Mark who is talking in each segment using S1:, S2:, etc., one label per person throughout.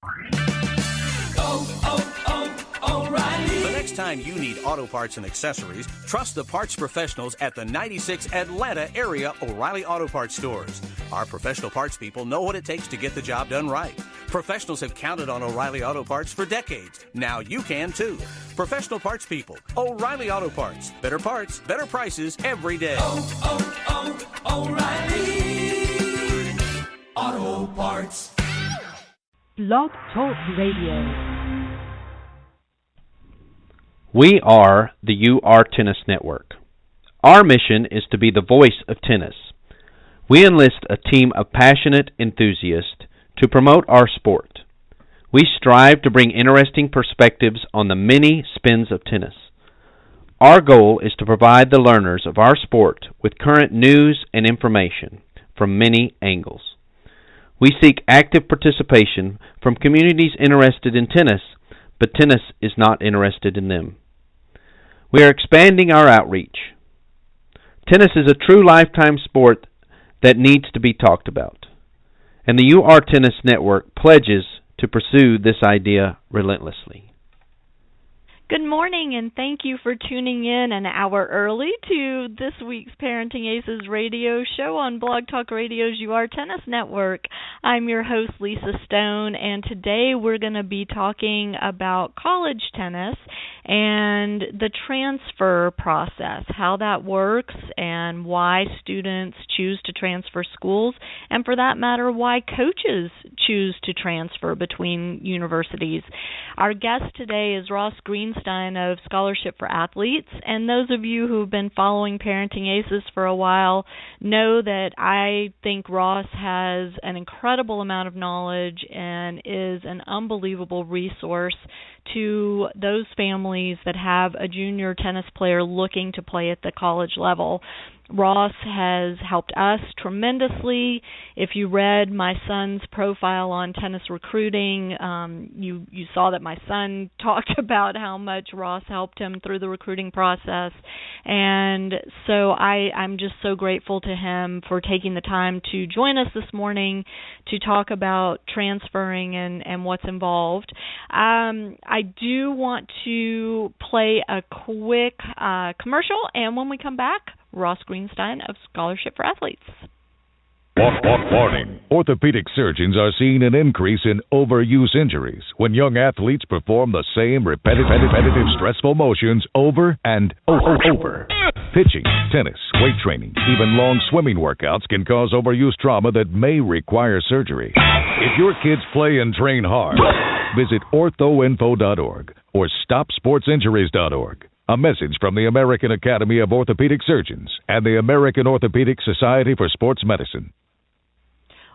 S1: The next time you need auto parts and accessories, trust the parts professionals at the 96 Atlanta area O'Reilly Auto Parts stores. Our professional parts people know what it takes to get the job done right. Professionals have counted on O'Reilly Auto Parts for decades. Now you can too. Professional parts people, O'Reilly Auto Parts. Better parts, better prices every day.
S2: O'Reilly Auto Parts.
S3: Blog Talk Radio.
S4: We are the UR Tennis Network. Our mission is to be the voice of tennis. We enlist a team of passionate enthusiasts to promote our sport. We strive to bring interesting perspectives on the many spins of tennis. Our goal is to provide the learners of our sport with current news and information from many angles. We seek active participation from communities interested in tennis, but tennis is not interested in them. We are expanding our outreach. Tennis is a true lifetime sport that needs to be talked about, and the UR Tennis Network pledges to pursue this idea relentlessly.
S5: Good morning, and thank you for tuning in an hour early to this week's Parenting Aces radio show on Blog Talk Radio's UR Tennis Network. I'm your host, Lisa Stone, and today we're going to be talking about college tennis and the transfer process, how that works, and why students choose to transfer schools, and for that matter, why coaches choose to transfer between universities. Our guest today is Ross Greenstein of Scholarship for Athletes, and those of you who have been following Parenting Aces for a while know that I think Ross has an incredible amount of knowledge and is an unbelievable resource to those families that have a junior tennis player looking to play at the college level. Ross has helped us tremendously. If you read my son's profile on tennis recruiting, you saw that my son talked about how much Ross helped him through the recruiting process. And so I'm just so grateful to him for taking the time to join us this morning to talk about transferring and what's involved. I do want to play a quick commercial, and when we come back, Ross Greenstein of Scholarship for Athletes.
S6: Warning. Orthopedic surgeons are seeing an increase in overuse injuries when young athletes perform the same repetitive stressful motions over and over. Pitching, tennis, weight training, even long swimming workouts can cause overuse trauma that may require surgery. If your kids play and train hard, visit orthoinfo.org or stopsportsinjuries.org. A message from the American Academy of Orthopedic Surgeons and the American Orthopedic Society for Sports Medicine.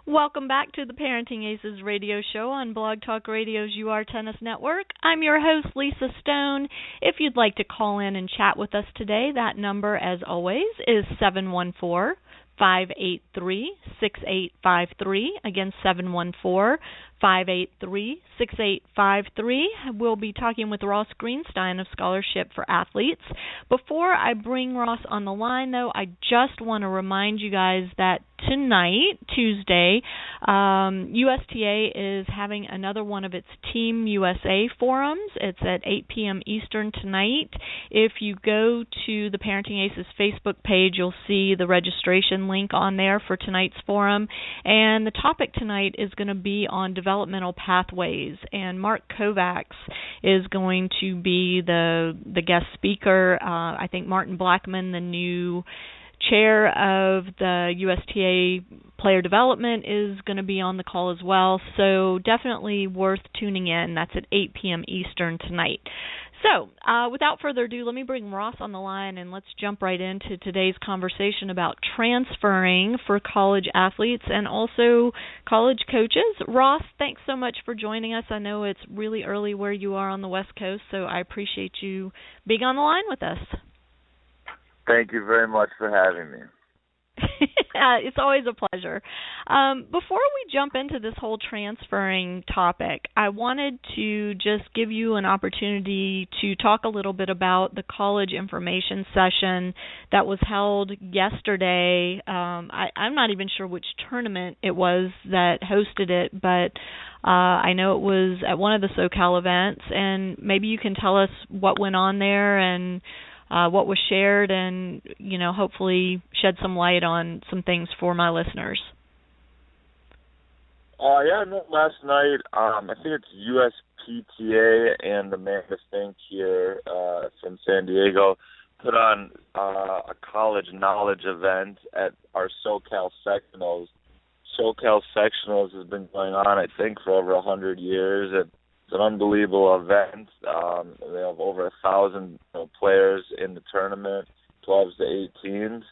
S5: Welcome back to the Parenting Aces radio show on Blog Talk Radio's UR Tennis Network. I'm your host, Lisa Stone. If you'd like to call in and chat with us today, that number, as always, is 714-583-6853. Again, 714-583-6853. We'll be talking with Ross Greenstein of Scholarship for Athletes. Before I bring Ross on the line, though, I just want to remind you guys that tonight, Tuesday, USTA is having another one of its Team USA forums. It's at 8 p.m. Eastern tonight. If you go to the Parenting Aces Facebook page, you'll see the registration link on there for tonight's forum. And the topic tonight is going to be on developmental pathways, and Mark Kovacs is going to be the guest speaker. I think Martin Blackman, the new chair of the USTA Player Development, is going to be on the call as well, so definitely worth tuning in. That's at 8 p.m. Eastern tonight. So, without further ado, let me bring Ross on the line, and let's jump right into today's conversation about transferring for college athletes and also college coaches. Ross, thanks so much for joining us. I know it's really early where you are on the West Coast, so I appreciate you being on the line with us.
S7: Thank you very much for having me.
S5: It's always a pleasure. Before we jump into this whole transferring topic, I wanted to just give you an opportunity to talk a little bit about the college information session that was held yesterday. I'm not even sure which tournament it was that hosted it, but I know it was at one of the SoCal events, and maybe you can tell us what went on there and what was shared, and hopefully shed some light on some things for my listeners.
S7: Last night, I think it's USPTA and Amanda Fink here from San Diego put on a college knowledge event at our SoCal Sectionals. SoCal Sectionals has been going on, I think, for over 100 years. It's an unbelievable event. They have over 1,000 players in the tournament, 12s to 18s.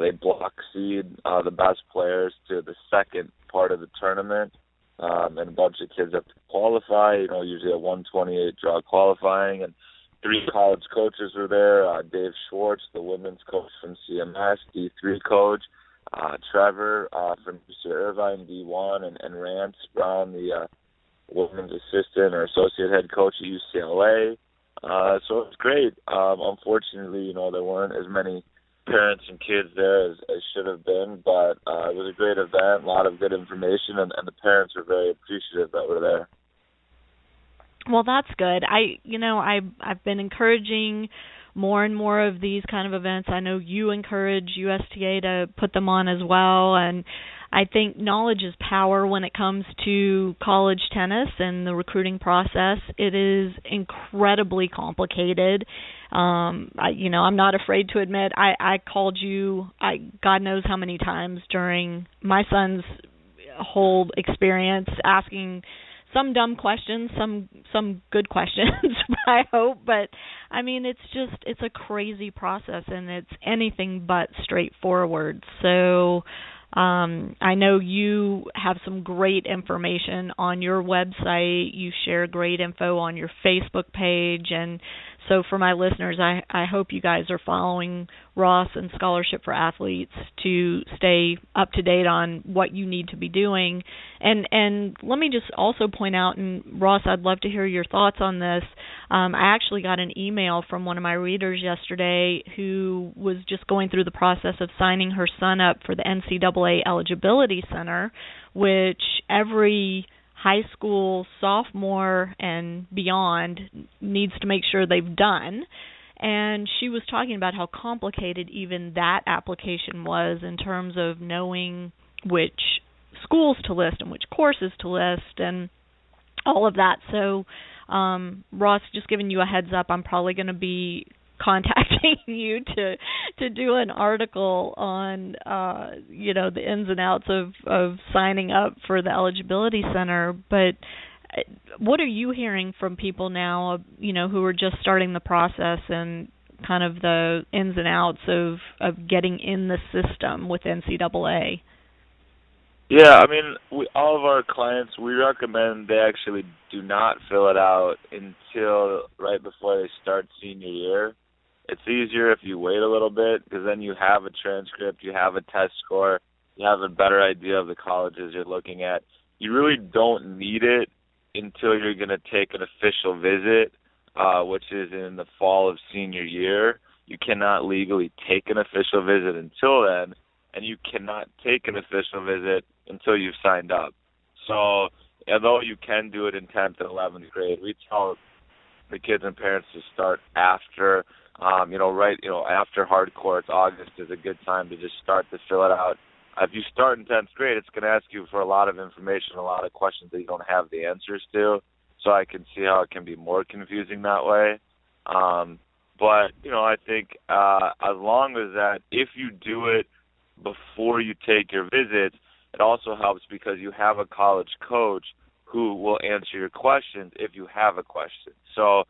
S7: They block seed the best players to the second part of the tournament, and a bunch of kids have to qualify. Usually a 128 draw qualifying, and 3 college coaches were there. Dave Schwartz, the women's coach from CMS, D3 coach. Trevor from UC Irvine, D1, and Rance Brown, the women's assistant or associate head coach at UCLA. So it was great. Unfortunately, there weren't as many parents and kids there as should have been, but it was a great event, a lot of good information, and the parents were very appreciative that were there.
S5: Well, that's good. I've been encouraging more and more of these kind of events. I know you encourage USTA to put them on as well, and I think knowledge is power when it comes to college tennis and the recruiting process. It is incredibly complicated. I'm not afraid to admit I called you God knows how many times during my son's whole experience, asking some dumb questions, some good questions, I hope. But I mean, it's a crazy process, and it's anything but straightforward. So I know you have some great information on your website. You share great info on your Facebook page, and so for my listeners, I hope you guys are following Ross and Scholarship for Athletes to stay up to date on what you need to be doing. And let me just also point out, and Ross, I'd love to hear your thoughts on this. I actually got an email from one of my readers yesterday who was just going through the process of signing her son up for the NCAA Eligibility Center, which every high school sophomore and beyond needs to make sure they've done. And she was talking about how complicated even that application was in terms of knowing which schools to list and which courses to list and all of that. So, Ross, just giving you a heads up, I'm probably going to be contacting you to do an article on the ins and outs of signing up for the eligibility center. But what are you hearing from people now, who are just starting the process and kind of the ins and outs of getting in the system with NCAA?
S7: Yeah, I mean, all of our clients, we recommend they actually do not fill it out until right before they start senior year. It's easier if you wait a little bit, because then you have a transcript, you have a test score, you have a better idea of the colleges you're looking at. You really don't need it until you're going to take an official visit, which is in the fall of senior year. You cannot legally take an official visit until then, and you cannot take an official visit until you've signed up. So although you can do it in 10th and 11th grade, we tell the kids and parents to start after after hard courts. August is a good time to just start to fill it out. If you start in 10th grade, it's going to ask you for a lot of information, a lot of questions that you don't have the answers to. So I can see how it can be more confusing that way. But I think as long as that, if you do it before you take your visits, it also helps because you have a college coach who will answer your questions if you have a question. So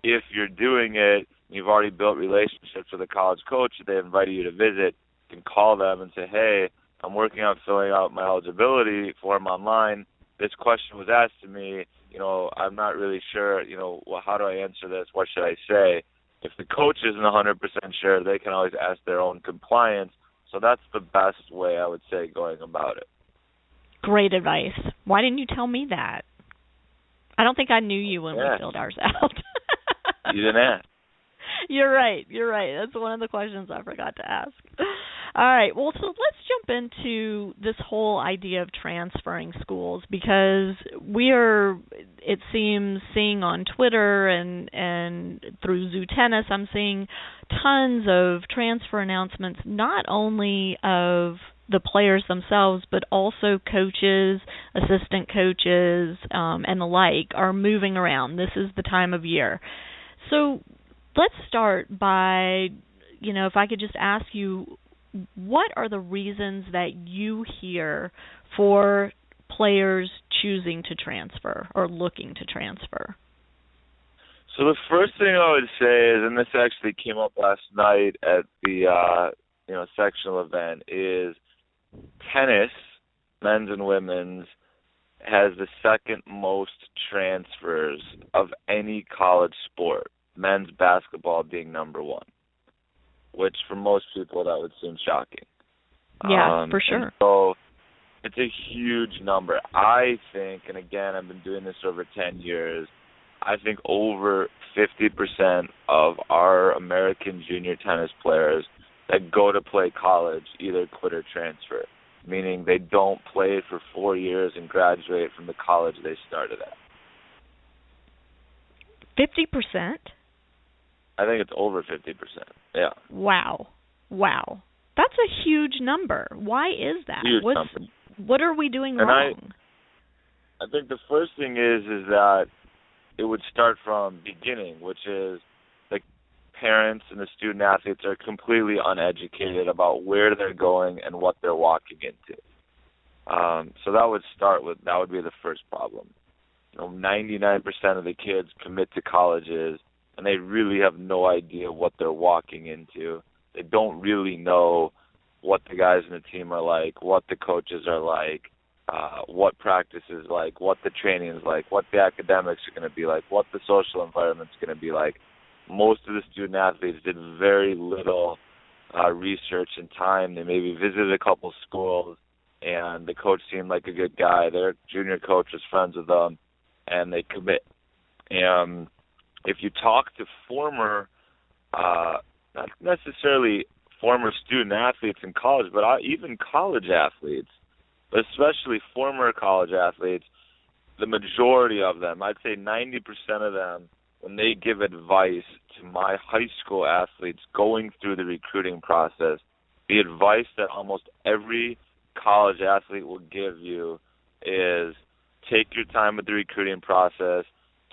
S7: if you're doing it, you've already built relationships with a college coach, they invite you to visit, you can call them and say, hey, I'm working on filling out my eligibility form online. This question was asked to me. I'm not really sure, how do I answer this? What should I say? If the coach isn't 100% sure, they can always ask their own compliance So that's the best way I would say going about it.
S5: Great advice. Why didn't you tell me that? I don't think I knew you when we filled ours out.
S7: You didn't ask.
S5: You're right. That's one of the questions I forgot to ask. All right. Well, so let's jump into this whole idea of transferring schools, because we are, it seems, seeing on Twitter and through Zoo Tennis, I'm seeing tons of transfer announcements, not only of the players themselves, but also coaches, assistant coaches, and the like are moving around. This is the time of year. So let's start by, if I could just ask you, what are the reasons that you hear for players choosing to transfer or looking to transfer?
S7: So the first thing I would say is, and this actually came up last night at the sectional event, is tennis, men's and women's, has the second most transfers of any college sport, men's basketball being number one, which for most people that would seem shocking.
S5: Yeah, for sure.
S7: So it's a huge number. I think, and again, I've been doing this over 10 years, I think over 50% of our American junior tennis players that go to play college either quit or transfer, meaning they don't play for 4 years and graduate from the college they started at.
S5: 50%?
S7: I think it's over 50%, yeah.
S5: Wow. That's a huge number. Why is that?
S7: Huge number.
S5: What are we doing wrong?
S7: I think the first thing is that it would start from beginning, which is the parents and the student athletes are completely uneducated about where they're going and what they're walking into. So that would be the first problem. 99% of the kids commit to colleges and they really have no idea what they're walking into. They don't really know what the guys in the team are like, what the coaches are like, what practice is like, what the training is like, what the academics are going to be like, what the social environment's going to be like. Most of the student athletes did very little research and time. They maybe visited a couple schools, and the coach seemed like a good guy. Their junior coach was friends with them, and they commit. And if you talk to former, not necessarily former student athletes in college, but even college athletes, but especially former college athletes, the majority of them, I'd say 90% of them, when they give advice to my high school athletes going through the recruiting process, the advice that almost every college athlete will give you is take your time with the recruiting process,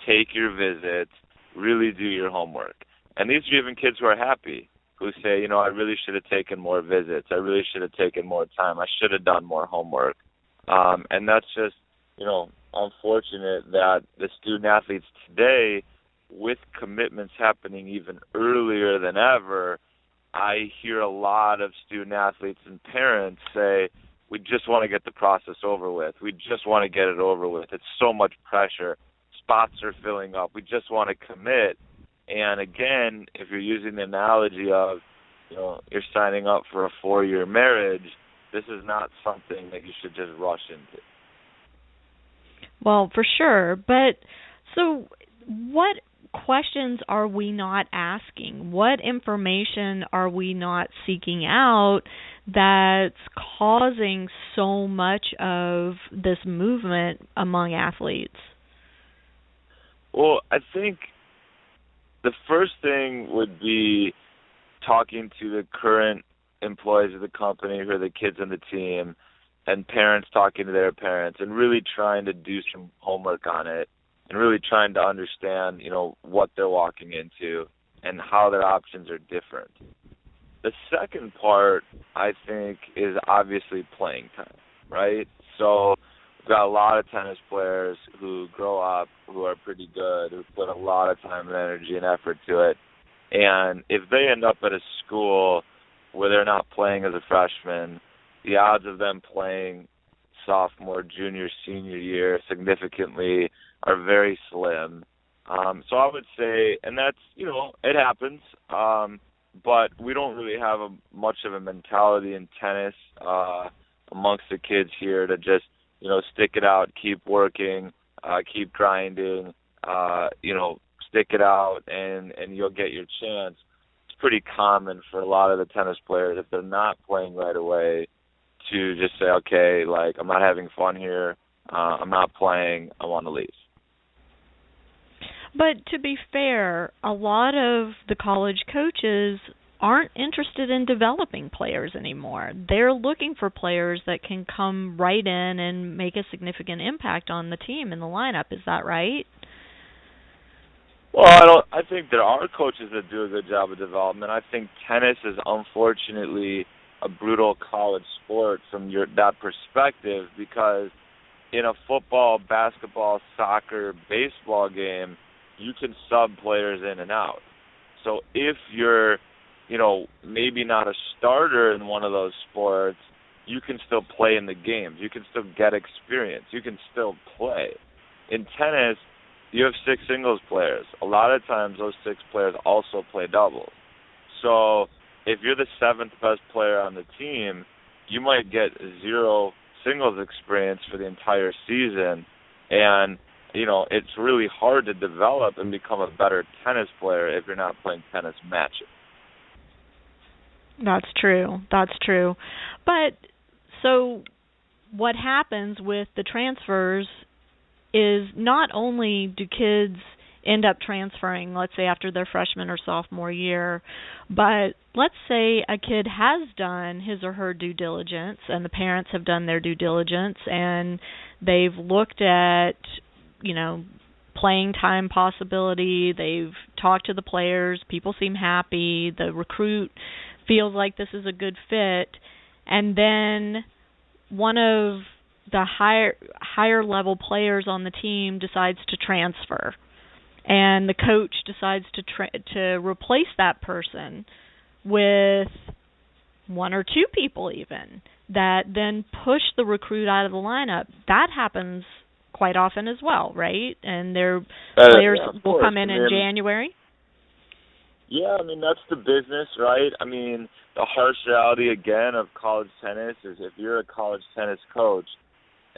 S7: take your visits, really do your homework. And these are even kids who are happy, who say, I really should have taken more visits. I really should have taken more time. I should have done more homework. And that's just, unfortunate that the student athletes today, with commitments happening even earlier than ever, I hear a lot of student athletes and parents say, we just want to get the process over with. We just want to get it over with. It's so much pressure. Spots are filling up. We just want to commit. And again, if you're using the analogy of, you're signing up for a 4-year marriage, this is not something that you should just rush into.
S5: Well, for sure. But so what questions are we not asking? What information are we not seeking out that's causing so much of this movement among athletes?
S7: Well, I think the first thing would be talking to the current employees of the company who are the kids on the team, and parents talking to their parents, and really trying to do some homework on it, and really trying to understand, what they're walking into and how their options are different. The second part, I think, is obviously playing time, right? So we've got a lot of tennis players who grow up, who are pretty good, who put a lot of time and energy and effort to it. And if they end up at a school where they're not playing as a freshman, the odds of them playing sophomore, junior, senior year significantly are very slim. So I would say, and that's, it happens. but we don't really have much of a mentality in tennis amongst the kids here to just, stick it out, keep working, keep grinding, stick it out, and you'll get your chance. It's pretty common for a lot of the tennis players, if they're not playing right away, to just say, okay, like, I'm not having fun here, I'm not playing, I want to leave.
S5: But to be fair, a lot of the college coaches aren't interested in developing players anymore. They're looking for players that can come right in and make a significant impact on the team in the lineup. Is that right?
S7: Well, I think there are coaches that do a good job of development. I think tennis is unfortunately a brutal college sport from that perspective, because in a football, basketball, soccer, baseball game, you can sub players in and out. So if you're, maybe not a starter in one of those sports, you can still play in the games. You can still get experience. You can still play. In tennis, you have 6 singles players. A lot of times those 6 players also play doubles. So if you're the 7th best player on the team, you might get 0 singles experience for the entire season. And, it's really hard to develop and become a better tennis player if you're not playing tennis matches.
S5: That's true. But so what happens with the transfers is not only do kids end up transferring, let's say after their freshman or sophomore year, but let's say a kid has done his or her due diligence and the parents have done their due diligence and they've looked at, playing time possibility, they've talked to the players, people seem happy, the recruit feels like this is a good fit, and then one of the higher level players on the team decides to transfer, and the coach decides to replace that person with 1 or 2 people even that then push the recruit out of the lineup. That happens quite often as well, right? And their players will come in January.
S7: Yeah, that's the business, right? The harsh reality, again, of college tennis is if you're a college tennis coach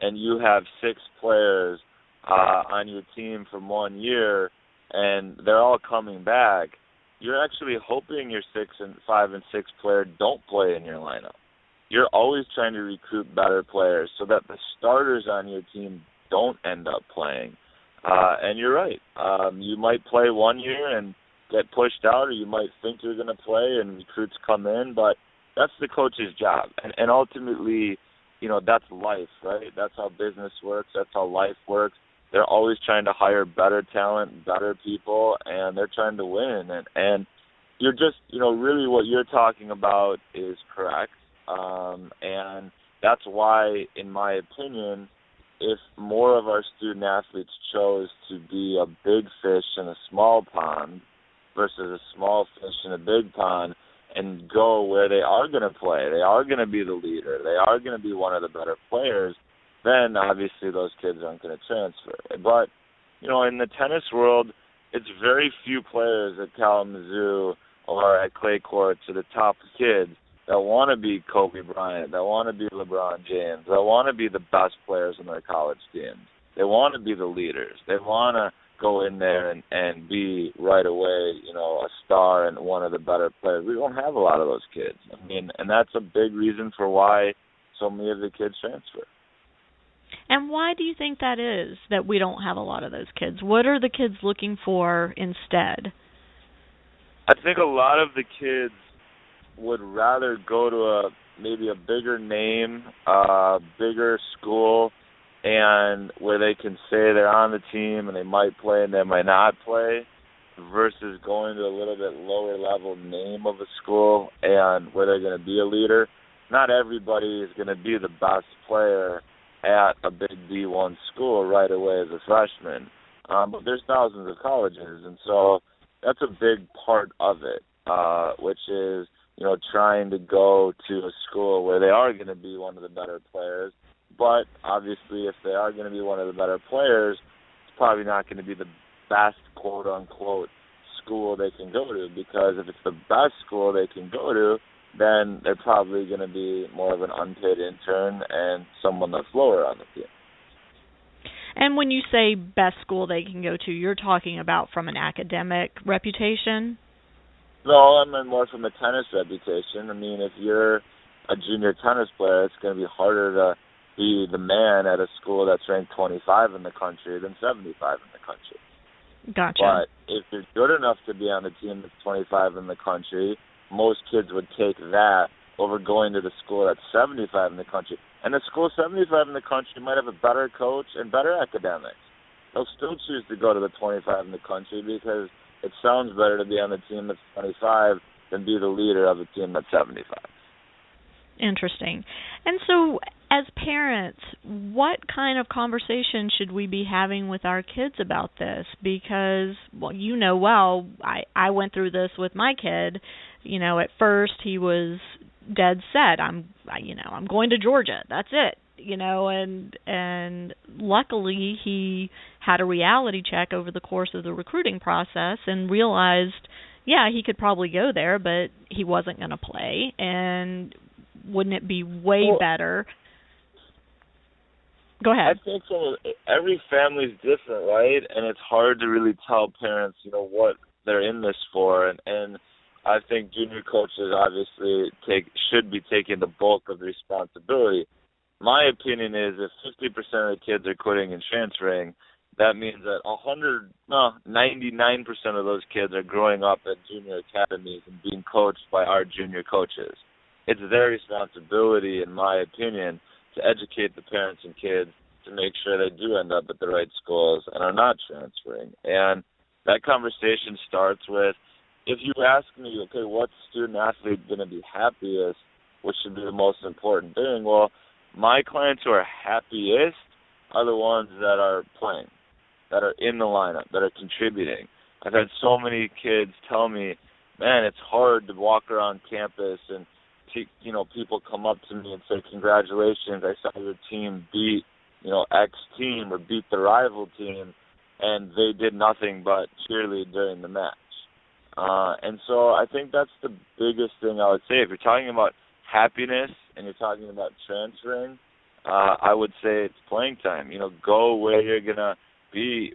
S7: and you have 6 players on your team from 1 year and they're all coming back, you're actually hoping your 5 and 6 player don't play in your lineup. You're always trying to recruit better players so that the starters on your team don't end up playing. And you're right. You might play 1 year and get pushed out, or you might think you're going to play and recruits come in, but that's the coach's job. And ultimately, that's life, right? That's how business works. That's how life works. They're always trying to hire better talent, better people, and they're trying to win. And you're just, really what you're talking about is correct. And that's why, in my opinion, if more of our student athletes chose to be a big fish in a small pond versus a small fish in a big pond and go where they are going to play, they are going to be the leader, they are going to be one of the better players, then obviously those kids aren't going to transfer. But, in the tennis world, it's very few players at Kalamazoo or at clay courts or the top kids that want to be Kobe Bryant, that want to be LeBron James, that want to be the best players on their college teams. They want to be the leaders. They want to go in there and be right away, a star and one of the better players. We don't have a lot of those kids. And that's a big reason for why so many of the kids transfer.
S5: And why do you think that is, that we don't have a lot of those kids? What are the kids looking for instead?
S7: I think a lot of the kids would rather go to maybe a bigger name, bigger school, and where they can say they're on the team and they might play and they might not play, versus going to a little bit lower level name of a school and where they're going to be a leader. Not everybody is going to be the best player at a big D1 school right away as a freshman. But there's thousands of colleges, and so that's a big part of it, which is, trying to go to a school where they are going to be one of the better players. But obviously, if they are going to be one of the better players, it's probably not going to be the best, quote-unquote, school they can go to, because if it's the best school they can go to, then they're probably going to be more of an unpaid intern and someone that's lower on the team.
S5: And when you say best school they can go to, you're talking about from an academic reputation?
S7: No, I mean more from a tennis reputation. I mean, if you're a junior tennis player, it's going to be harder to be the man at a school that's ranked 25 in the country than 75 in the country.
S5: Gotcha.
S7: But if you're good enough to be on the team that's 25 in the country, most kids would take that over going to the school that's 75 in the country. And the school 75 in the country might have a better coach and better academics. They'll still choose to go to the 25 in the country because it sounds better to be on the team that's 25 than be the leader of the team that's 75.
S5: Interesting. And so, as parents, what kind of conversation should we be having with our kids about this? Because, well, I went through this with my kid. You know, at first he was dead set. I'm going to Georgia. That's it. You know, and luckily he had a reality check over the course of the recruiting process and realized, yeah, he could probably go there, but he wasn't going to play. And wouldn't it be way better? Go ahead.
S7: I think so. Every family's different, right? And it's hard to really tell parents, what they're in this for. And I think junior coaches obviously should be taking the bulk of the responsibility. My opinion is if 50% of the kids are quitting and transferring, that means that 99% of those kids are growing up at junior academies and being coached by our junior coaches. It's their responsibility, in my opinion, to educate the parents and kids to make sure they do end up at the right schools and are not transferring. And that conversation starts with, if you ask me, okay, what student athlete going to be happiest, which should be the most important thing? Well, my clients who are happiest are the ones that are playing, that are in the lineup, that are contributing. I've had so many kids tell me, man, it's hard to walk around campus and people come up to me and say, congratulations, I saw your team beat, X team or beat the rival team, and they did nothing but cheerlead during the match. And so I think that's the biggest thing I would say. If you're talking about happiness and you're talking about transferring, I would say it's playing time. Go where you're going to be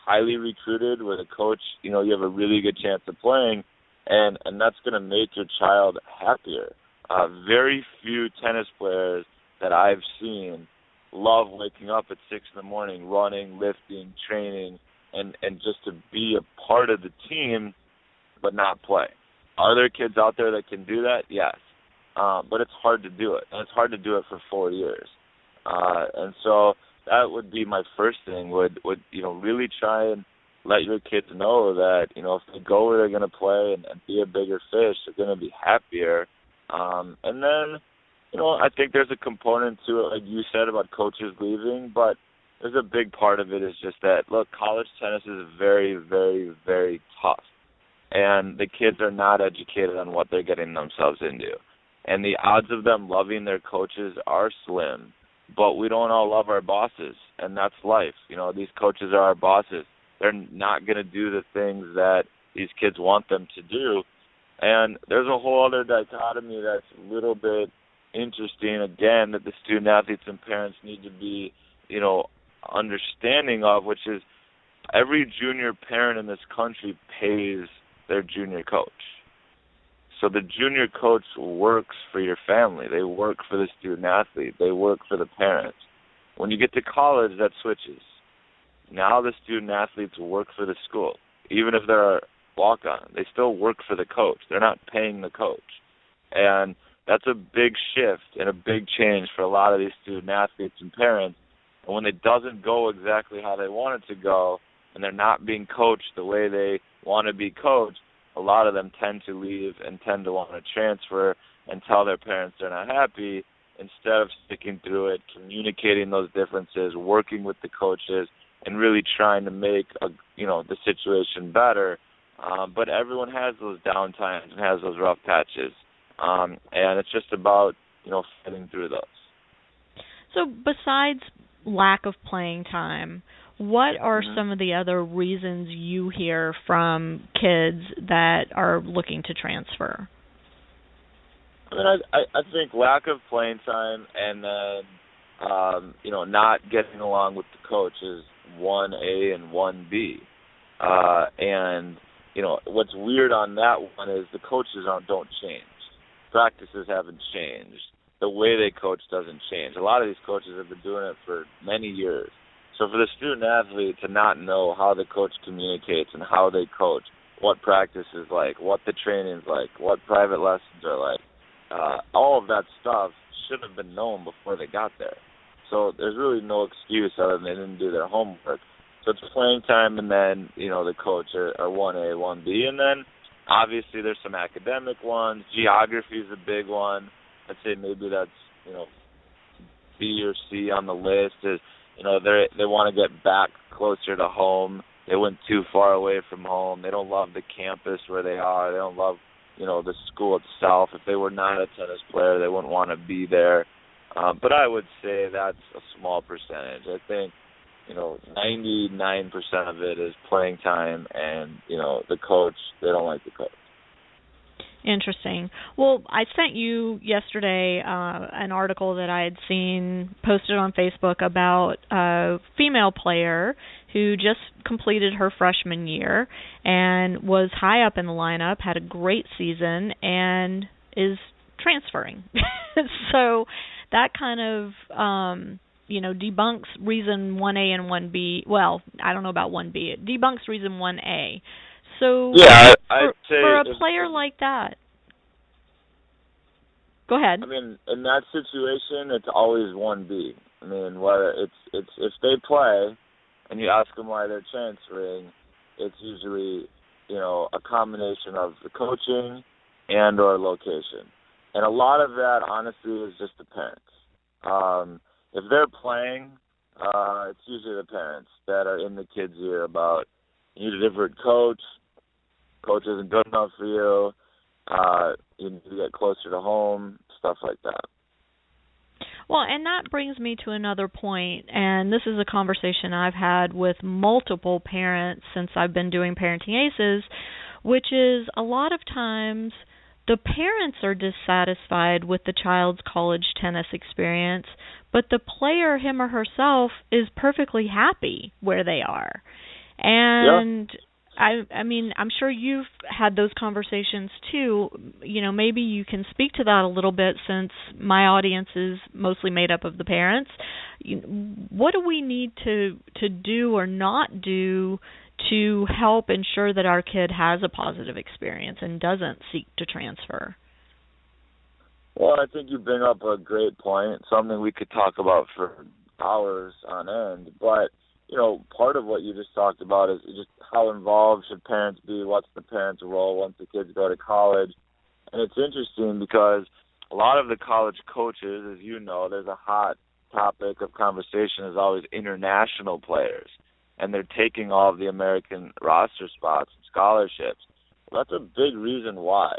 S7: highly recruited with a coach, you have a really good chance of playing, and that's going to make your child happier. Very few tennis players that I've seen love waking up at 6 in the morning, running, lifting, training, and just to be a part of the team but not play. Are there kids out there that can do that? Yes. But it's hard to do it, and it's hard to do it for 4 years. And so that would be my first thing, would really try and let your kids know that, if they go where they're going to play and be a bigger fish, they're going to be happier. And then, I think there's a component to it, like you said, about coaches leaving, but there's a big part of it is just that, look, college tennis is very, very, very tough. And the kids are not educated on what they're getting themselves into. And the odds of them loving their coaches are slim. But we don't all love our bosses, and that's life. These coaches are our bosses. They're not going to do the things that these kids want them to do. And there's a whole other dichotomy that's a little bit interesting, again, that the student athletes and parents need to be, understanding of, which is every junior parent in this country pays their junior coach. So the junior coach works for your family. They work for the student athlete. They work for the parents. When you get to college, that switches. Now the student athletes work for the school. Even if they're a walk-on, they still work for the coach. They're not paying the coach. And that's a big shift and a big change for a lot of these student athletes and parents. And when it doesn't go exactly how they want it to go, and they're not being coached the way they want to be coached, a lot of them tend to leave and tend to want to transfer and tell their parents they're not happy instead of sticking through it, communicating those differences, working with the coaches, and really trying to make the situation better. But everyone has those down times and has those rough patches, and it's just about fighting through those.
S5: So besides lack of playing time, What are some of the other reasons you hear from kids that are looking to transfer?
S7: I mean, I think lack of playing time and then, not getting along with the coach is 1A and 1B. And, what's weird on that one is the coaches don't change. Practices haven't changed. The way they coach doesn't change. A lot of these coaches have been doing it for many years. So for the student-athlete to not know how the coach communicates and how they coach, what practice is like, what the training is like, what private lessons are like, all of that stuff should have been known before they got there. So there's really no excuse other than they didn't do their homework. So it's playing time and then, the coach are 1A, 1B. And then obviously there's some academic ones. Geography is a big one. I'd say maybe that's, B or C on the list is, they want to get back closer to home. They went too far away from home. They don't love the campus where they are. They don't love, the school itself. If they were not a tennis player, they wouldn't want to be there. But I would say that's a small percentage. I think, 99% of it is playing time and, the coach, they don't like the coach.
S5: Interesting. Well, I sent you yesterday an article that I had seen posted on Facebook about a female player who just completed her freshman year and was high up in the lineup, had a great season, and is transferring. So that kind of, debunks reason 1A and 1B. Well, I don't know about 1B. It debunks reason 1A. So
S7: yeah, I'd say
S5: for a player like that, go ahead.
S7: I mean, in that situation, it's always 1B. I mean, whether it's if they play and you ask them why they're transferring, it's usually a combination of the coaching and or location, and a lot of that honestly is just the parents. If they're playing, it's usually the parents that are in the kids' ear about you need a different coach. Coach isn't good enough for you. You need to get closer to home, stuff like that.
S5: Well, and that brings me to another point, and this is a conversation I've had with multiple parents since I've been doing Parenting Aces, which is a lot of times the parents are dissatisfied with the child's college tennis experience, but the player, him or herself, is perfectly happy where they are. And I mean, I'm sure you've had those conversations too. Maybe you can speak to that a little bit since my audience is mostly made up of the parents. What do we need to do or not do to help ensure that our kid has a positive experience and doesn't seek to transfer?
S7: Well, I think you bring up a great point, something we could talk about for hours on end. But, part of what you just talked about is just how involved should parents be, what's the parents' role once the kids go to college. And it's interesting because a lot of the college coaches, as you know, there's a hot topic of conversation is always international players. And they're taking all of the American roster spots and scholarships. Well, that's a big reason why.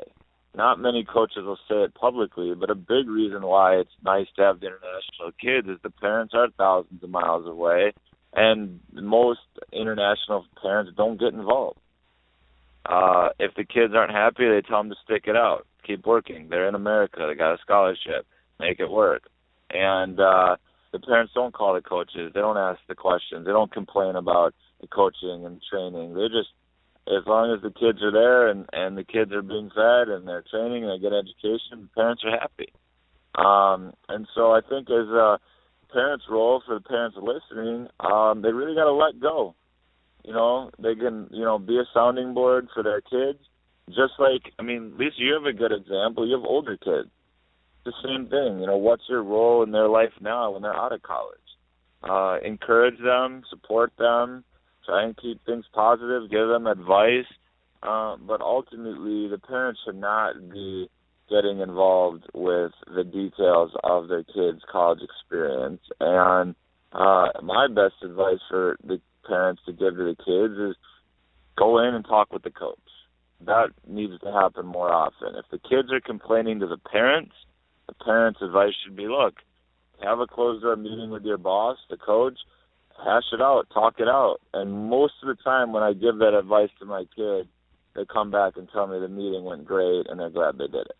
S7: Not many coaches will say it publicly, but a big reason why it's nice to have the international kids is the parents are thousands of miles away, and most international parents don't get involved. If the kids aren't happy, they tell them to stick it out, keep working. They're in America. They got a scholarship. Make it work. And the parents don't call the coaches. They don't ask the questions. They don't complain about the coaching and training. They just, as long as the kids are there and the kids are being fed and they're training and they get education, the parents are happy. And so I think as a parent's role, for the parents listening, they really got to let go. They can, be a sounding board for their kids. Just like, Lisa, you have a good example. You have older kids. The same thing. What's your role in their life now when they're out of college? Encourage them, support them, try and keep things positive, give them advice. But ultimately, the parents should not be getting involved with the details of their kids' college experience. And my best advice for the parents to give to the kids is go in and talk with the coach. That needs to happen more often. If the kids are complaining to the parents' advice should be, look, have a closed-door meeting with your boss, the coach, hash it out, talk it out. And most of the time when I give that advice to my kid, they come back and tell me the meeting went great and they're glad they did it.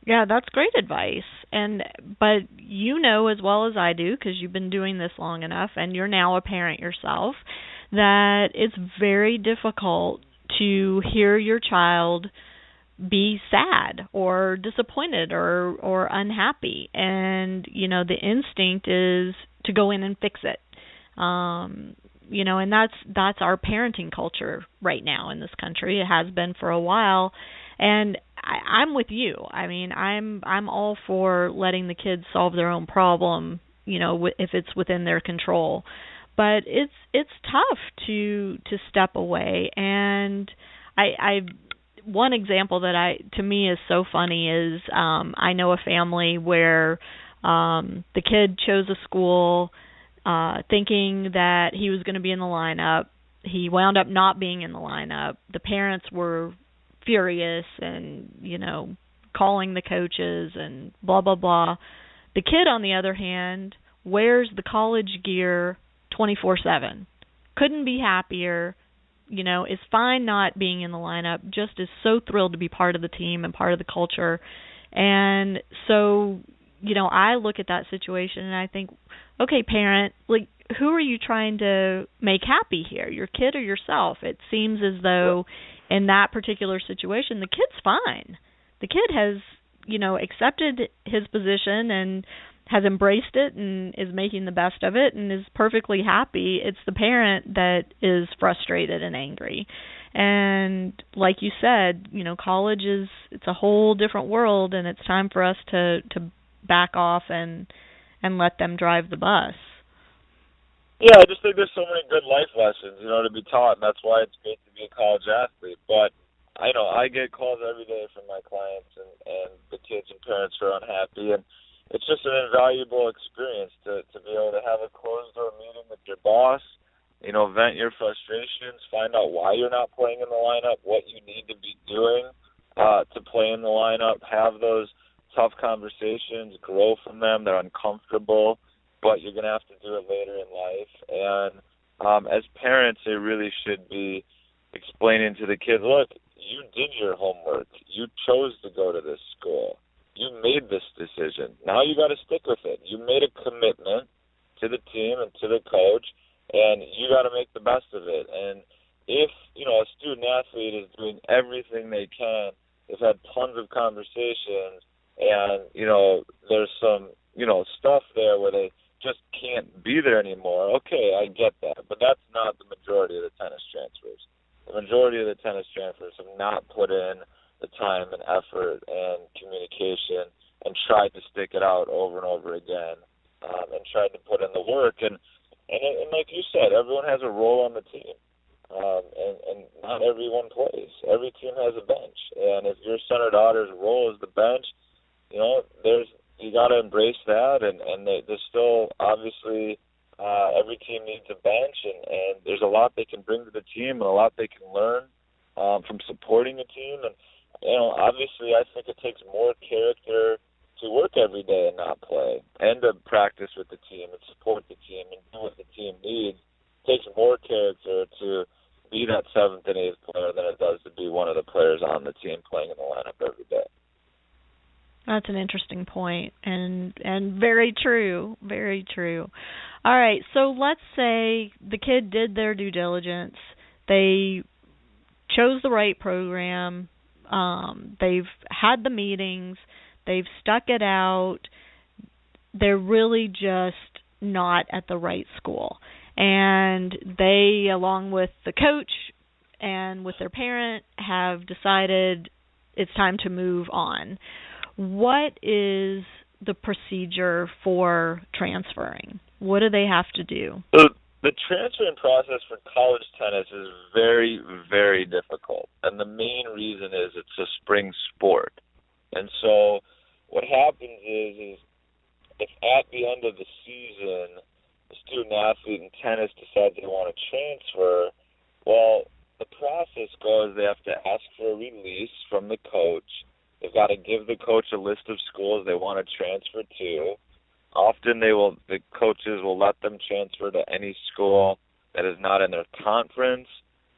S5: Yeah, that's great advice. But you know as well as I do, because you've been doing this long enough and you're now a parent yourself, that it's very difficult to hear your child be sad or disappointed or unhappy. And, the instinct is to go in and fix it. And that's our parenting culture right now in this country. It has been for a while. And I'm with you. I mean, I'm all for letting the kids solve their own problem, if it's within their control. But it's tough to step away. And I one example that to me is so funny is I know a family where the kid chose a school thinking that he was going to be in the lineup. He wound up not being in the lineup. The parents were furious and, calling the coaches and blah, blah, blah. The kid, on the other hand, wears the college gear 24/7. Couldn't be happier. Is fine not being in the lineup, just is so thrilled to be part of the team and part of the culture. And so, I look at that situation and I think, okay, parent, who are you trying to make happy here, your kid or yourself? It seems as though in that particular situation, the kid's fine. The kid has, accepted his position and has embraced it and is making the best of it and is perfectly happy. It's the parent that is frustrated and angry. And like you said, college it's a whole different world, and it's time for us to back off and let them drive the bus.
S7: Yeah, I just think there's so many good life lessons, to be taught, and that's why it's great to be a college athlete. But I know I get calls every day from my clients and the kids and parents who are unhappy, and it's just an invaluable experience to be able to have a closed-door meeting with your boss, vent your frustrations, find out why you're not playing in the lineup, what you need to be doing to play in the lineup, have those tough conversations, grow from them. They're uncomfortable, but you're going to have to do it later in life. And as parents, they really should be explaining to the kids, look, you did your homework. You chose to go to this school. You made this decision. Now you got to stick with it. You made a commitment to the team and to the coach, and you got to make the best of it. And if, a student athlete is doing everything they can, they've had tons of conversations, and, there's some, stuff there where they just can't be there anymore. Okay, I get that, but that's not the majority of the tennis transfers. The majority of the tennis transfers have not put in the time and effort and communication and tried to stick it out over and over again and tried to put in the work. And like you said, everyone has a role on the team, and not everyone plays. Every team has a bench. And if your son or daughter's role is the bench, you got to embrace that. And there's still obviously every team needs a bench, and there's a lot they can bring to the team and a lot they can learn from supporting the team. And obviously I think it takes more character to work every day and not play, and to practice with the team and support the team and do what the team needs. It takes more character to be that seventh and eighth player than it does to be one of the players on the team playing in the lineup every day.
S5: That's an interesting point, and very true, very true. All right, so let's say the kid did their due diligence. They chose the right program. They've had the meetings. They've stuck it out. They're really just not at the right school. And they, along with the coach and with their parent, have decided it's time to move on. What is the procedure for transferring? What do they have to do?
S7: So the transferring process for college tennis is very, very difficult. And the main reason is it's a spring sport. And so what happens is if at the end of the season the student athlete in tennis decides they want to transfer, well, the process goes they have to ask for a release from the coach. They've got to give the coach a list of schools they want to transfer to. Often the coaches will let them transfer to any school that is not in their conference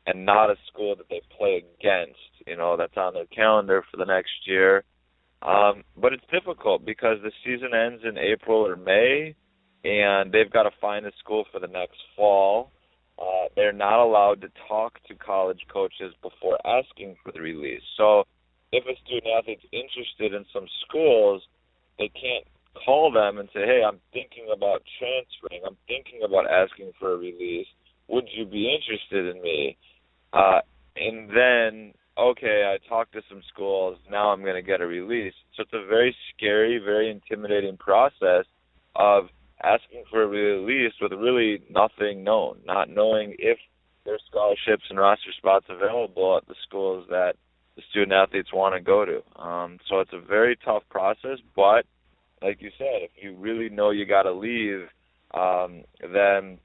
S7: and not a school that they play against, that's on their calendar for the next year. But it's difficult because the season ends in April or May, and they've got to find a school for the next fall. They're not allowed to talk to college coaches before asking for the release. So if a student-athlete's interested in some schools, they can't call them and say, hey, I'm thinking about transferring. I'm thinking about asking for a release. Would you be interested in me? And then, okay, I talked to some schools. Now I'm going to get a release. So it's a very scary, very intimidating process of asking for a release with really nothing known, not knowing if there's scholarships and roster spots available at the schools that the student-athletes want to go to. So it's a very tough process, but like you said, if you really know you got to leave, then,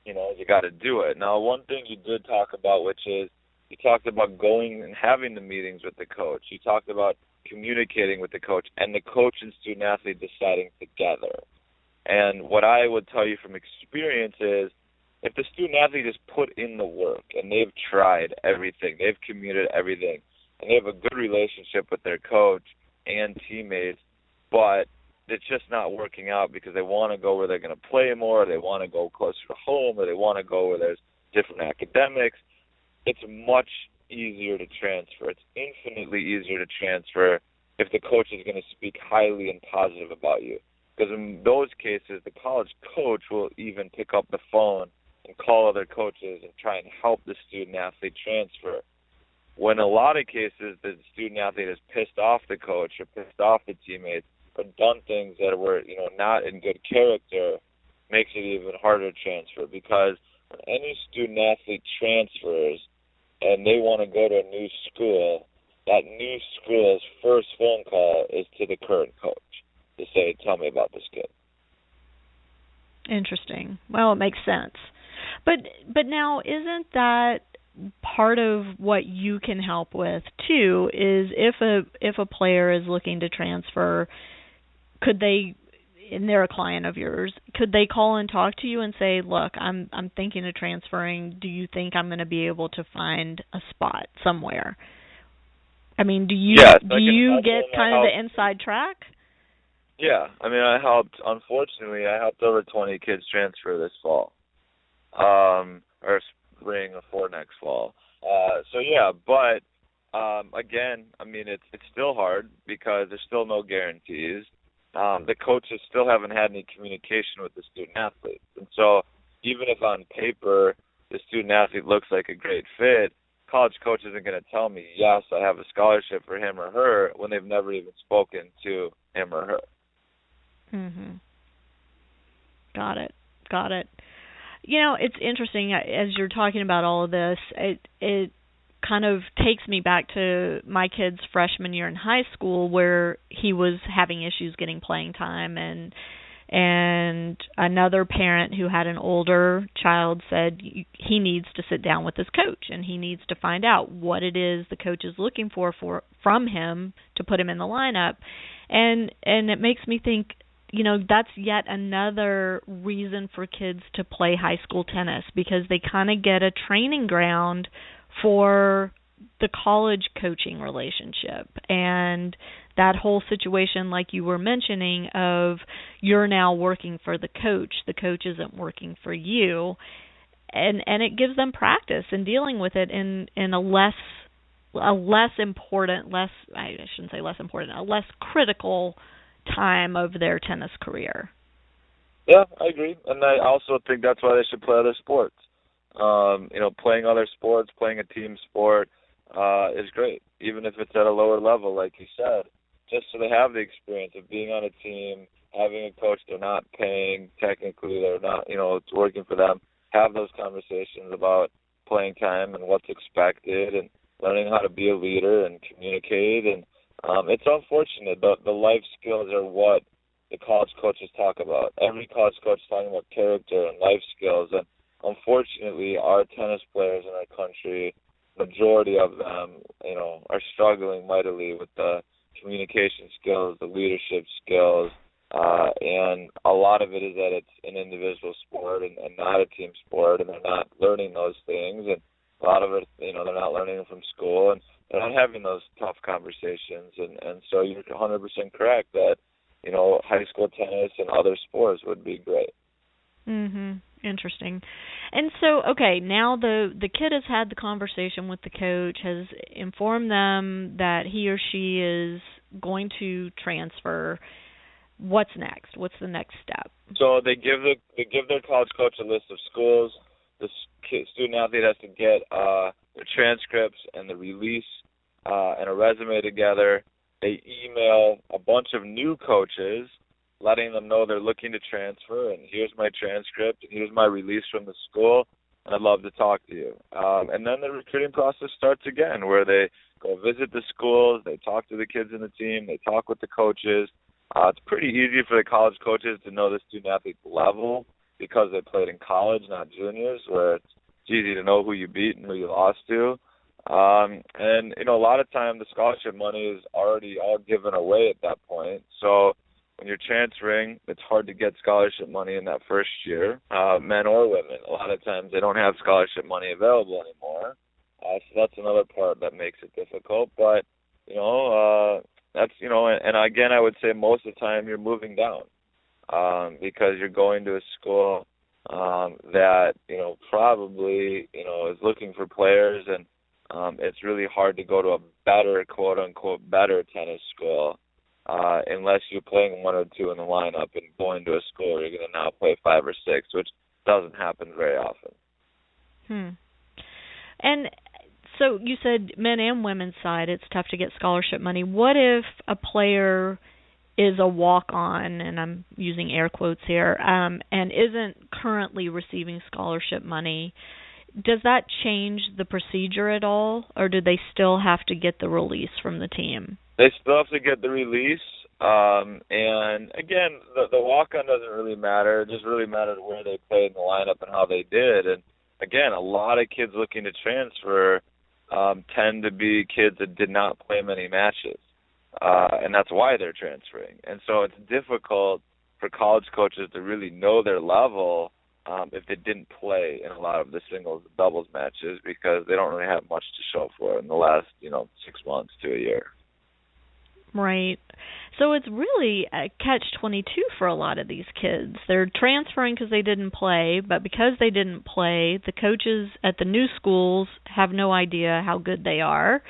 S7: you got to do it. Now, one thing you did talk about, which is you talked about going and having the meetings with the coach. You talked about communicating with the coach and the coach and student-athlete deciding together. And what I would tell you from experience is if the student-athlete has put in the work and they've tried everything, they've communicated everything, and they have a good relationship with their coach and teammates, but it's just not working out because they want to go where they're going to play more, or they want to go closer to home, or they want to go where there's different academics, it's much easier to transfer. It's infinitely easier to transfer if the coach is going to speak highly and positive about you. Because in those cases, the college coach will even pick up the phone and call other coaches and try and help the student-athlete transfer. When a lot of cases the student-athlete has pissed off the coach or pissed off the teammates or done things that were, not in good character, makes it even harder to transfer. Because when any student-athlete transfers and they want to go to a new school, that new school's first phone call is to the current coach to say, tell me about this kid.
S5: Interesting. Well, it makes sense. But now, isn't that part of what you can help with too? Is if a player is looking to transfer, could they, and they're a client of yours, could they call and talk to you and say, look, I'm thinking of transferring. Do you think I'm going to be able to find a spot somewhere? I mean, do you get kind of the inside track?
S7: Yeah, I mean, unfortunately, I helped over 20 kids transfer this fall, or spring or next fall. But again, I mean, it's still hard because there's still no guarantees. The coaches still haven't had any communication with the student-athlete. And so even if on paper the student-athlete looks like a great fit, college coach isn't going to tell me, yes, I have a scholarship for him or her when they've never even spoken to him or her.
S5: Mm-hmm. Got it. It's interesting as you're talking about all of this. It kind of takes me back to my kid's freshman year in high school, where he was having issues getting playing time, and another parent who had an older child said he needs to sit down with his coach and he needs to find out what it is the coach is looking for from him to put him in the lineup. And it makes me think, that's yet another reason for kids to play high school tennis, because they kind of get a training ground for the college coaching relationship. And that whole situation, like you were mentioning, of you're now working for the coach isn't working for you, and it gives them practice in dealing with it in a less critical time of their tennis career.
S7: Yeah, I agree. And I also think that's why they should play other sports. Playing other sports, playing a team sport is great, even if it's at a lower level, like you said, just so they have the experience of being on a team, having a coach they're not paying, technically they're not, it's working for them, have those conversations about playing time and what's expected and learning how to be a leader and communicate. And it's unfortunate, but the life skills are what the college coaches talk about. Every college coach is talking about character and life skills, and unfortunately our tennis players in our country, majority of them, are struggling mightily with the communication skills, the leadership skills, And a lot of it is that it's an individual sport and not a team sport, and they're not learning those things. And a lot of it, they're not learning them from school, and they're not having those tough conversations. And so you're 100% correct that, high school tennis and other sports would be great.
S5: Mhm. Interesting. And so, okay, now the kid has had the conversation with the coach, has informed them that he or she is going to transfer. What's next? What's the next step?
S7: So they give their college coach a list of schools. The student athlete has to get their transcripts and the release and a resume together. They email a bunch of new coaches, letting them know they're looking to transfer, and here's my transcript, and here's my release from the school, and I'd love to talk to you. And then the recruiting process starts again, where they go visit the schools, they talk to the kids in the team, they talk with the coaches. It's pretty easy for the college coaches to know the student-athlete's level because they played in college, not juniors, where it's easy to know who you beat and who you lost to. And, a lot of time the scholarship money is already all given away at that point. So when you're transferring, it's hard to get scholarship money in that first year, men or women. A lot of times they don't have scholarship money available anymore. So that's another part that makes it difficult. But, that's, and again, I would say most of the time you're moving down because you're going to a school that, probably, is looking for players, and it's really hard to go to a better, quote-unquote, better tennis school unless you're playing one or two in the lineup and going to a school where you're going to now play 5 or 6, which doesn't happen very often.
S5: And so you said men and women's side, it's tough to get scholarship money. What if a player is a walk-on, and I'm using air quotes here, and isn't currently receiving scholarship money? Does that change the procedure at all, or do they still have to get the release from the team?
S7: They still have to get the release. And, again, the walk-on doesn't really matter. It just really matters where they played in the lineup and how they did. And, again, a lot of kids looking to transfer tend to be kids that did not play many matches. And that's why they're transferring. And so it's difficult for college coaches to really know their level if they didn't play in a lot of the singles and doubles matches, because they don't really have much to show for it in the last, 6 months to a year.
S5: Right. So it's really a catch-22 for a lot of these kids. They're transferring because they didn't play, but because they didn't play, the coaches at the new schools have no idea how good they are.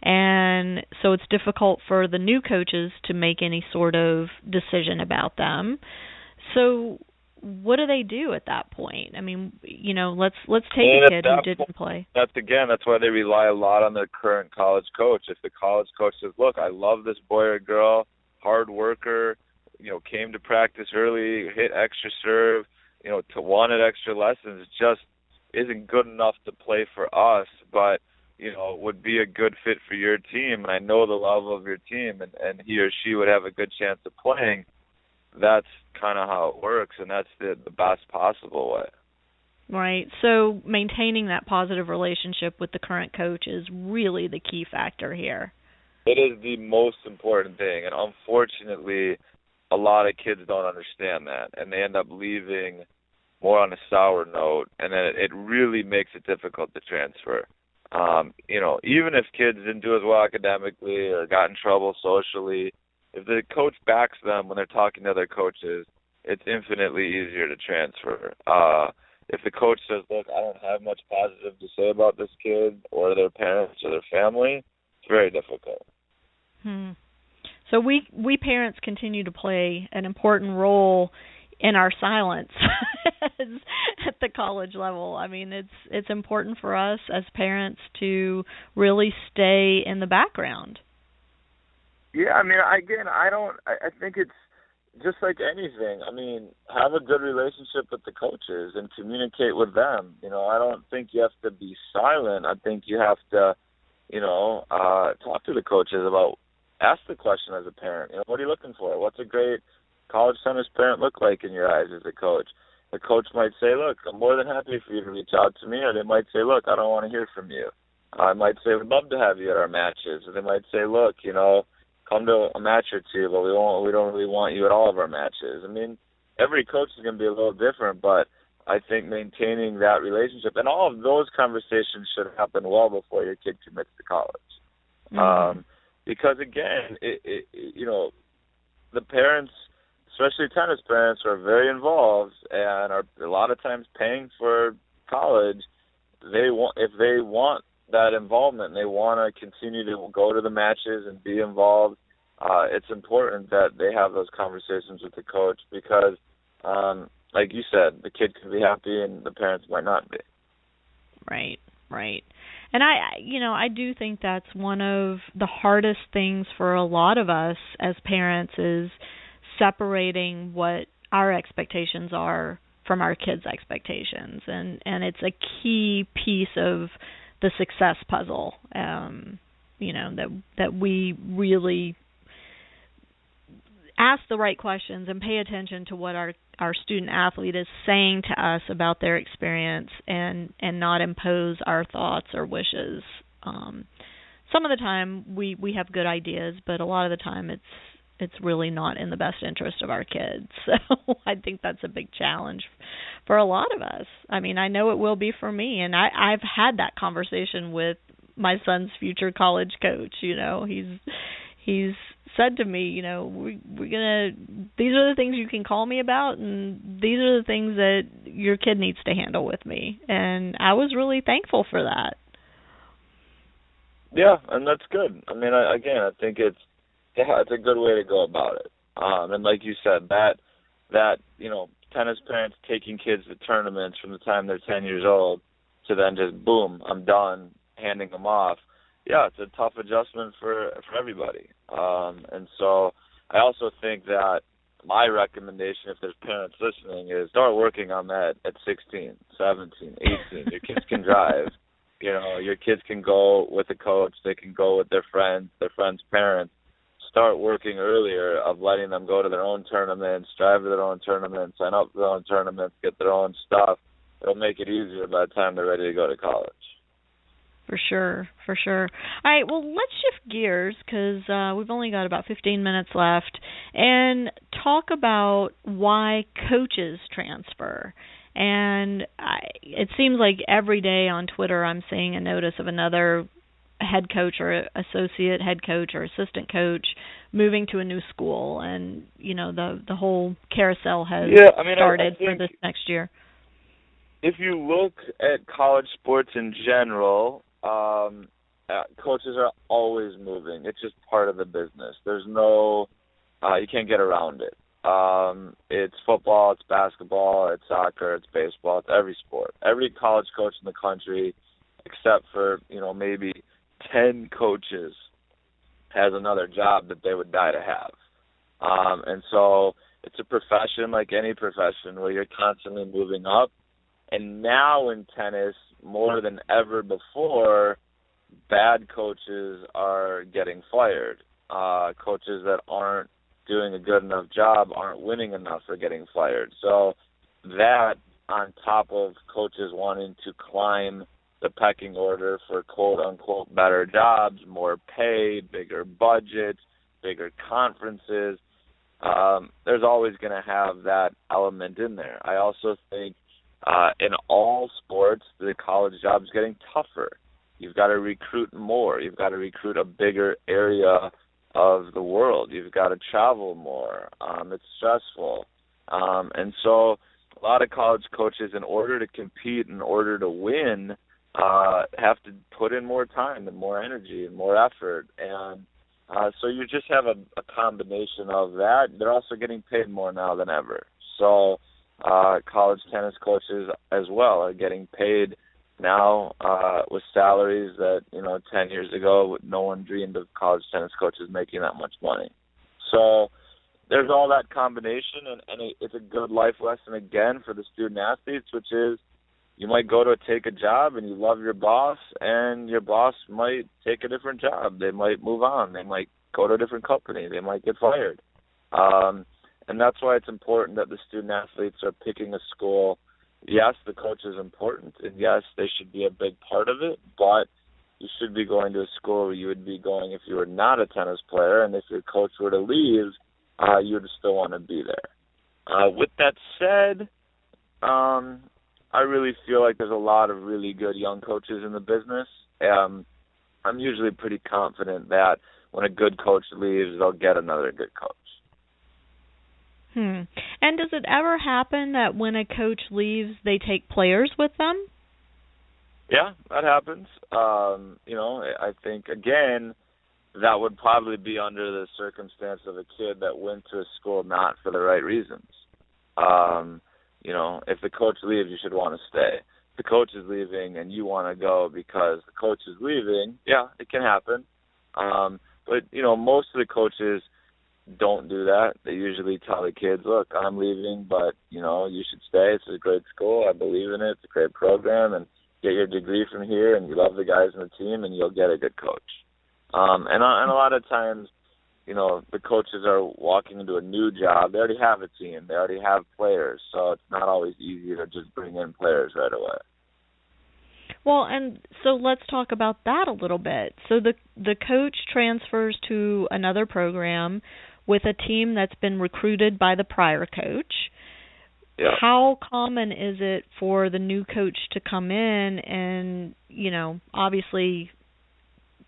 S5: And so it's difficult for the new coaches to make any sort of decision about them. So what do they do at that point? I mean, let's take a kid who didn't play.
S7: That's why they rely a lot on their current college coach. If the college coach says, look, I love this boy or girl, hard worker, came to practice early, hit extra serve, wanted extra lessons, just isn't good enough to play for us, but would be a good fit for your team, and I know the level of your team, and he or she would have a good chance of playing. That's kind of how it works, and that's the best possible way.
S5: Right. So maintaining that positive relationship with the current coach is really the key factor here.
S7: It is the most important thing, and unfortunately, a lot of kids don't understand that, and they end up leaving more on a sour note, and then it really makes it difficult to transfer. Even if kids didn't do as well academically or got in trouble socially, if the coach backs them when they're talking to other coaches, it's infinitely easier to transfer. If the coach says, look, I don't have much positive to say about this kid or their parents or their family, it's very difficult.
S5: So we parents continue to play an important role in our silence at the college level. I mean, it's important for us as parents to really stay in the background.
S7: Yeah, I mean, I think it's just like anything. I mean, have a good relationship with the coaches and communicate with them. I don't think you have to be silent. I think you have to, talk to the coaches ask the question as a parent. What are you looking for? What's a great college tennis parent look like in your eyes as a coach? The coach might say, look, I'm more than happy for you to reach out to me, or they might say, look, I don't want to hear from you. I might say, we'd love to have you at our matches. Or they might say, look, come to a match or two, but we don't really want you at all of our matches. I mean, every coach is going to be a little different, but I think maintaining that relationship and all of those conversations should happen well before your kid commits to college.
S5: Mm-hmm.
S7: Because again, the parents, especially tennis parents, are very involved and are a lot of times paying for college. If they want that involvement and they want to continue to go to the matches and be involved, it's important that they have those conversations with the coach because, like you said, the kid could be happy and the parents might not be.
S5: Right. And I do think that's one of the hardest things for a lot of us as parents is separating what our expectations are from our kids' expectations, and it's a key piece of the success puzzle. That we really ask the right questions and pay attention to what our student athlete is saying to us about their experience and not impose our thoughts or wishes. Some of the time we have good ideas, but a lot of the time it's really not in the best interest of our kids. So I think that's a big challenge for a lot of us. I mean, I know it will be for me, and I've had that conversation with my son's future college coach. He's said to me, these are the things you can call me about, and these are the things that your kid needs to handle with me. And I was really thankful for that.
S7: Yeah, and that's good. I mean, I think it's a good way to go about it. And like you said, that tennis parents taking kids to tournaments from the time they're 10 years old to then just boom, I'm done, handing them off. Yeah, it's a tough adjustment for everybody. And so I also think that my recommendation, if there's parents listening, is start working on that at 16, 17, 18. Your kids can drive. Your kids can go with a coach. They can go with their friends' parents. Start working earlier of letting them go to their own tournaments, drive to their own tournaments, sign up for their own tournaments, get their own stuff. It'll make it easier by the time they're ready to go to college.
S5: For sure. All right, well, let's shift gears because we've only got about 15 minutes left and talk about why coaches transfer. And it seems like every day on Twitter I'm seeing a notice of another head coach or associate head coach or assistant coach moving to a new school. And, the whole carousel has started for this next year.
S7: If you look at college sports in general, coaches are always moving. It's just part of the business. There's no, you can't get around it. It's football, it's basketball, it's soccer, it's baseball, it's every sport. Every college coach in the country, except for, maybe 10 coaches, has another job that they would die to have. And so it's a profession like any profession where you're constantly moving up. And now in tennis, more than ever before, bad coaches are getting fired. Coaches that aren't doing a good enough job, aren't winning enough, are getting fired. So that, on top of coaches wanting to climb the pecking order for quote-unquote better jobs, more pay, bigger budgets, bigger conferences, there's always going to have that element in there. I also think in all sports, the college job is getting tougher. You've got to recruit more. You've got to recruit a bigger area of the world. You've got to travel more. It's stressful. And so a lot of college coaches, in order to compete, in order to win, have to put in more time and more energy and more effort. And so you just have a combination of that. They're also getting paid more now than ever. So college tennis coaches as well are getting paid now with salaries that, 10 years ago, no one dreamed of college tennis coaches making that much money. So there's all that combination, and it's a good life lesson, again, for the student athletes, which is you might go to take a job and you love your boss, and your boss might take a different job. They might move on. They might go to a different company. They might get fired. And that's why it's important that the student athletes are picking a school. Yes, the coach is important, and yes, they should be a big part of it, but you should be going to a school where you would be going if you were not a tennis player, and if your coach were to leave, you would still want to be there. With that said, I really feel like there's a lot of really good young coaches in the business. I'm usually pretty confident that when a good coach leaves, they'll get another good coach.
S5: And does it ever happen that when a coach leaves, they take players with them?
S7: Yeah, that happens. I think, again, that would probably be under the circumstance of a kid that went to a school not for the right reasons. If the coach leaves, you should want to stay. If the coach is leaving and you want to go because the coach is leaving, yeah, it can happen. But most of the coaches don't do that. They usually tell the kids, look, I'm leaving, but, you should stay. It's a great school. I believe in it. It's a great program, and get your degree from here, and you love the guys on the team, and you'll get a good coach. And a lot of times, the coaches are walking into a new job. They already have a team. They already have players, so it's not always easy to just bring in players right away.
S5: Well, and so let's talk about that a little bit. So the coach transfers to another program with a team that's been recruited by the prior coach. Yeah. How common is it for the new coach to come in and, obviously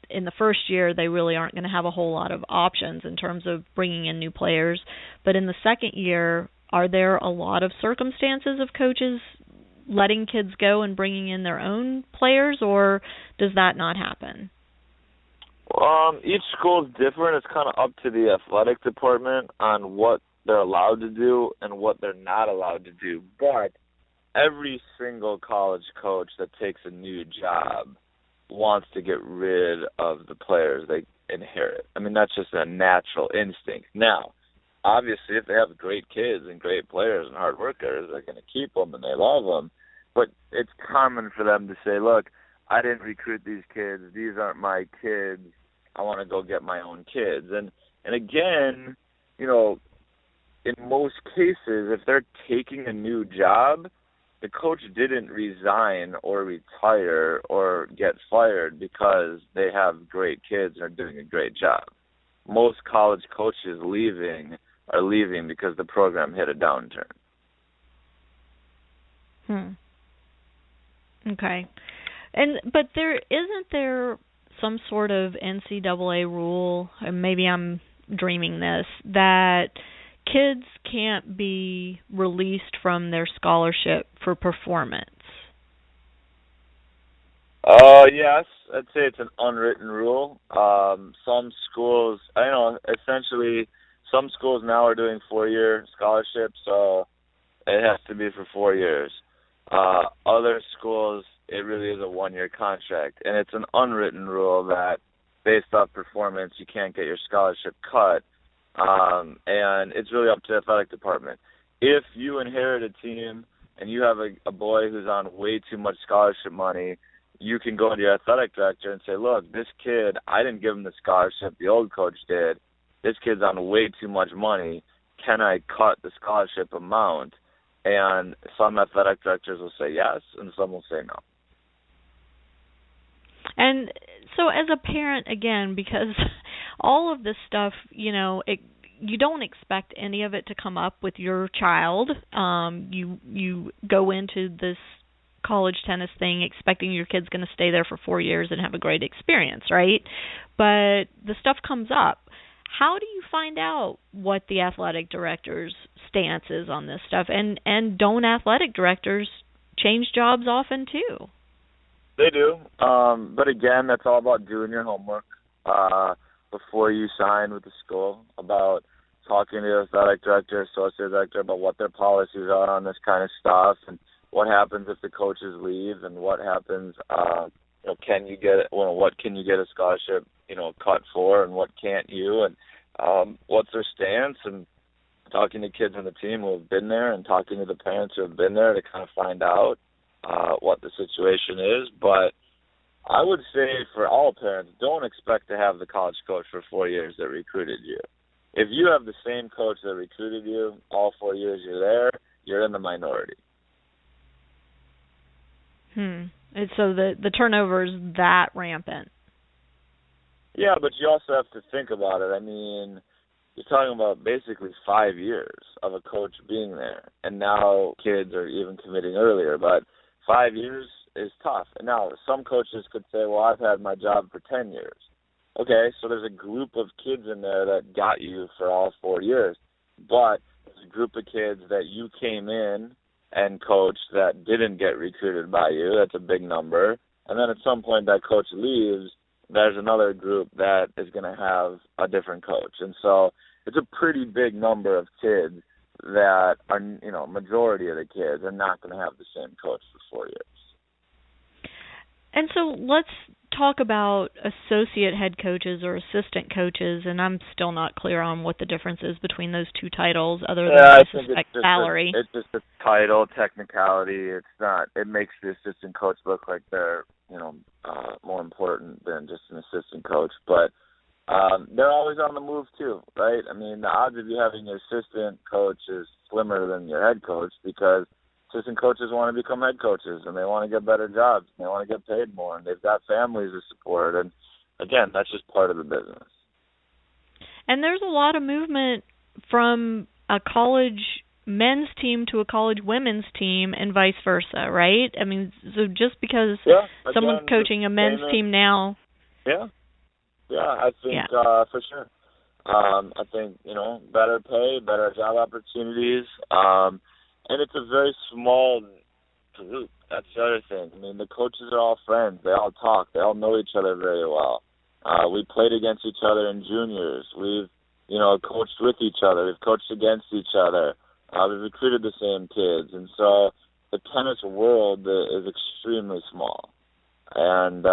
S5: in the first year they really aren't going to have a whole lot of options in terms of bringing in new players, but in the second year, are there a lot of circumstances of coaches letting kids go and bringing in their own players, or does that not happen?
S7: Each school is different. It's kind of up to the athletic department on what they're allowed to do and what they're not allowed to do. But every single college coach that takes a new job wants to get rid of the players they inherit. I mean, that's just a natural instinct. Now, obviously, if they have great kids and great players and hard workers, they're going to keep them and they love them. But it's common for them to say, look, I didn't recruit these kids. These aren't my kids. I want to go get my own kids. And again, in most cases, if they're taking a new job, the coach didn't resign or retire or get fired because they have great kids and are doing a great job. Most college coaches are leaving because the program hit a downturn.
S5: Okay. But isn't there some sort of NCAA rule, and maybe I'm dreaming this, that kids can't be released from their scholarship for performance?
S7: Yes, I'd say it's an unwritten rule. Some schools, essentially some schools now are doing 4-year scholarships, so it has to be for 4 years. Other schools, it really is a 1-year contract, and it's an unwritten rule that based off performance, you can't get your scholarship cut, and it's really up to the athletic department. If you inherit a team and you have a boy who's on way too much scholarship money, you can go to your athletic director and say, look, this kid, I didn't give him the scholarship, the old coach did. This kid's on way too much money. Can I cut the scholarship amount? And some athletic directors will say yes, and some will say no.
S5: And so as a parent, again, because all of this stuff, you don't expect any of it to come up with your child. You go into this college tennis thing expecting your kid's going to stay there for 4 years and have a great experience, right? But the stuff comes up. How do you find out what the athletic director's stance is on this stuff? And don't athletic directors change jobs often too?
S7: They do. But again, that's all about doing your homework before you sign with the school, about talking to the athletic director, associate director, about what their policies are on this kind of stuff, and what happens if the coaches leave, and what happens, what can you get a scholarship, cut for, and what can't you, and what's their stance, and talking to kids on the team who have been there and talking to the parents who have been there to kind of find out what the situation is. But I would say for all parents, don't expect to have the college coach for 4 years that recruited you. If you have the same coach that recruited you all 4 years you're there, you're in the minority.
S5: And so the turnover is that rampant.
S7: Yeah, but you also have to think about it. I mean, you're talking about basically 5 years of a coach being there, and now kids are even committing earlier. But 5 years is tough. And now some coaches could say, well, I've had my job for 10 years. Okay, so there's a group of kids in there that got you for all 4 years. But there's a group of kids that you came in and coached that didn't get recruited by you. That's a big number. And then at some point that coach leaves, there's another group that is going to have a different coach. And so it's a pretty big number of kids that are, majority of the kids are not going to have the same coach for 4 years.
S5: And so let's talk about associate head coaches or assistant coaches, and I'm still not clear on what the difference is between those two titles other than I suspect salary.
S7: It's just a title, technicality. It's not. It makes the assistant coach look like they're, more important than just an assistant coach. But they're always on the move too, right? I mean, the odds of you having your assistant coach is slimmer than your head coach because assistant coaches want to become head coaches, and they want to get better jobs, and they want to get paid more, and they've got families to support. And, again, that's just part of the business.
S5: And there's a lot of movement from a college men's team to a college women's team and vice versa, right? I mean, so just because someone's coaching a men's team now.
S7: Yeah, I think for sure. I think, better pay, better job opportunities, and it's a very small group. That's the other thing. I mean, the coaches are all friends. They all talk. They all know each other very well. We played against each other in juniors. We've, coached with each other. We've coached against each other. We've recruited the same kids. And so the tennis world is extremely small. And,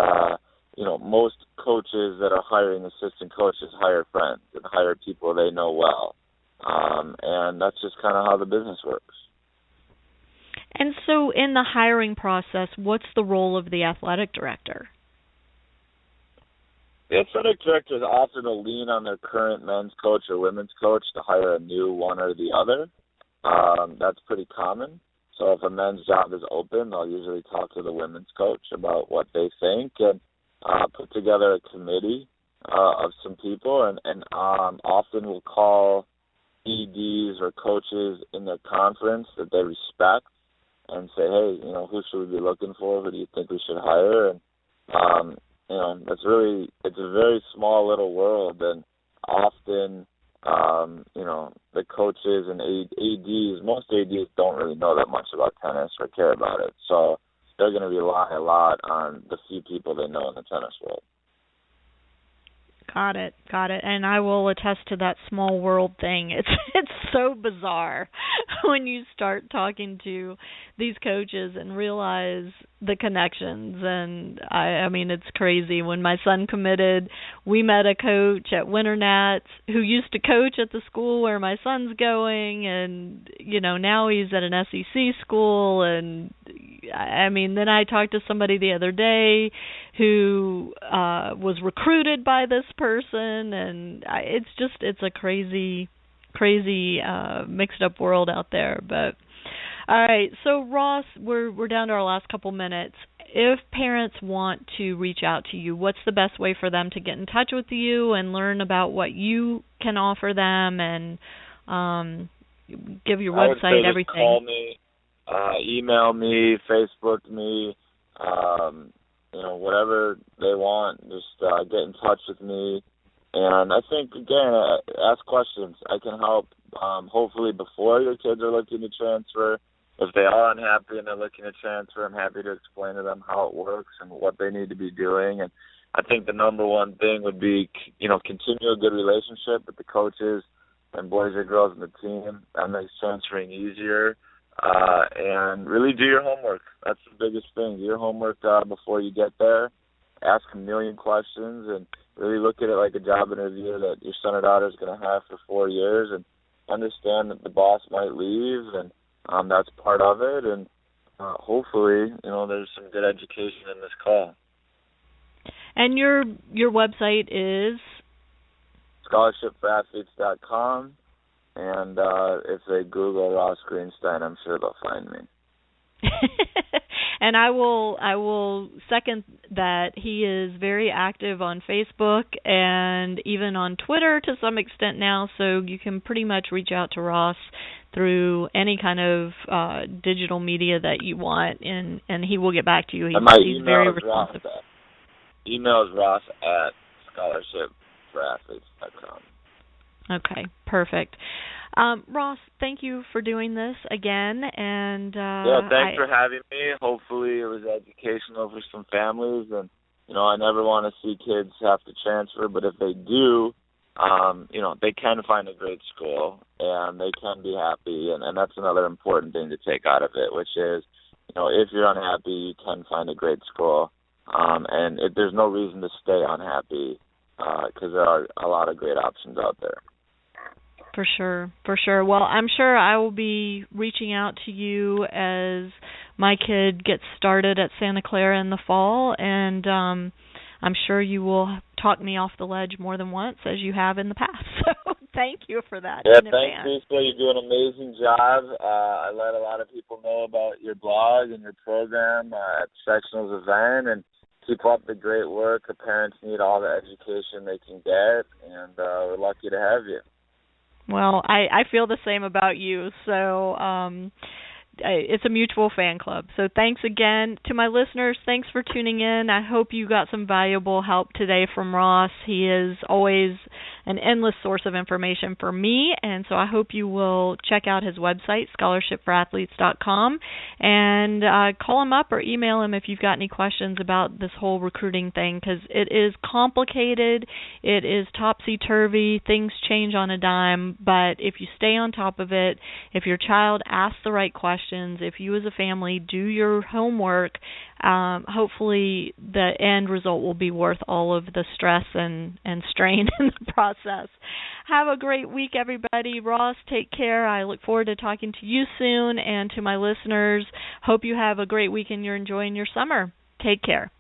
S7: most coaches that are hiring assistant coaches hire friends and hire people they know well. And that's just kind of how the business works.
S5: And so in the hiring process, what's the role of the athletic director?
S7: The athletic director is often to lean on their current men's coach or women's coach to hire a new one or the other. That's pretty common. So if a men's job is open, they'll usually talk to the women's coach about what they think and put together a committee of some people and often will call EDs or coaches in their conference that they respect and say, hey, who should we be looking for? Who do you think we should hire? And, it's a very small little world. And often, the coaches and ADs, most ADs don't really know that much about tennis or care about it. So they're going to rely a lot on the few people they know in the tennis world.
S5: Got it. And I will attest to that small world thing. It's so bizarre when you start talking to these coaches and realize the connections. And I mean, it's crazy. When my son committed, we met a coach at Winter Nats who used to coach at the school where my son's going, and now he's at an SEC school. And I mean, then I talked to somebody the other day who was recruited by this person, and it's a crazy mixed up world out there. But all right, so Ross, we're down to our last couple minutes. If parents want to reach out to you, what's the best way for them to get in touch with you and learn about what you can offer them and give your website, everything?
S7: Call me, email me, Facebook me, whatever they want. Just get in touch with me. And I think, again, ask questions. I can help hopefully before your kids are looking to transfer. If they are unhappy and they're looking to transfer, I'm happy to explain to them how it works and what they need to be doing. And I think the number one thing would be, continue a good relationship with the coaches and boys or girls on the team. That makes transferring easier. And really do your homework. That's the biggest thing. Do your homework before you get there. Ask a million questions and really look at it like a job interview that your son or daughter is going to have for 4 years, and understand that the boss might leave, and that's part of it. And hopefully, there's some good education in this call.
S5: And your website is?
S7: scholarshipforathletes.com. And if they Google Ross Greenstein, I'm sure they'll find me.
S5: And I will second that. He is very active on Facebook and even on Twitter to some extent now, so you can pretty much reach out to Ross through any kind of digital media that you want, and he will get back to you. He's very responsive.
S7: Email is Ross at scholarshipforathletes.com.
S5: Okay, perfect. Ross, thank you for doing this again, and
S7: thanks for having me. Hopefully, it was educational for some families, and I never want to see kids have to transfer, but if they do, they can find a great school and they can be happy, and that's another important thing to take out of it, which is, if you're unhappy, you can find a great school, and there's no reason to stay unhappy because there are a lot of great options out there.
S5: For sure. Well, I'm sure I will be reaching out to you as my kid gets started at Santa Clara in the fall, and I'm sure you will talk me off the ledge more than once, as you have in the past. So thank you for that.
S7: Yeah, thanks, Lisa. You do an amazing job. I let a lot of people know about your blog and your program at Sectionals event, and keep up the great work. The parents need all the education they can get, and we're lucky to have you.
S5: Well, I feel the same about you, so it's a mutual fan club. So thanks again. To my listeners, thanks for tuning in. I hope you got some valuable help today from Ross. He is always an endless source of information for me, and so I hope you will check out his website, scholarshipforathletes.com, and call him up or email him if you've got any questions about this whole recruiting thing, because it is complicated, it is topsy-turvy, things change on a dime, but if you stay on top of it, if your child asks the right questions, if you as a family do your homework, hopefully the end result will be worth all of the stress and strain in the process. Have a great week, everybody. Ross, take care. I look forward to talking to you soon, and to my listeners, hope you have a great week and you're enjoying your summer. Take care.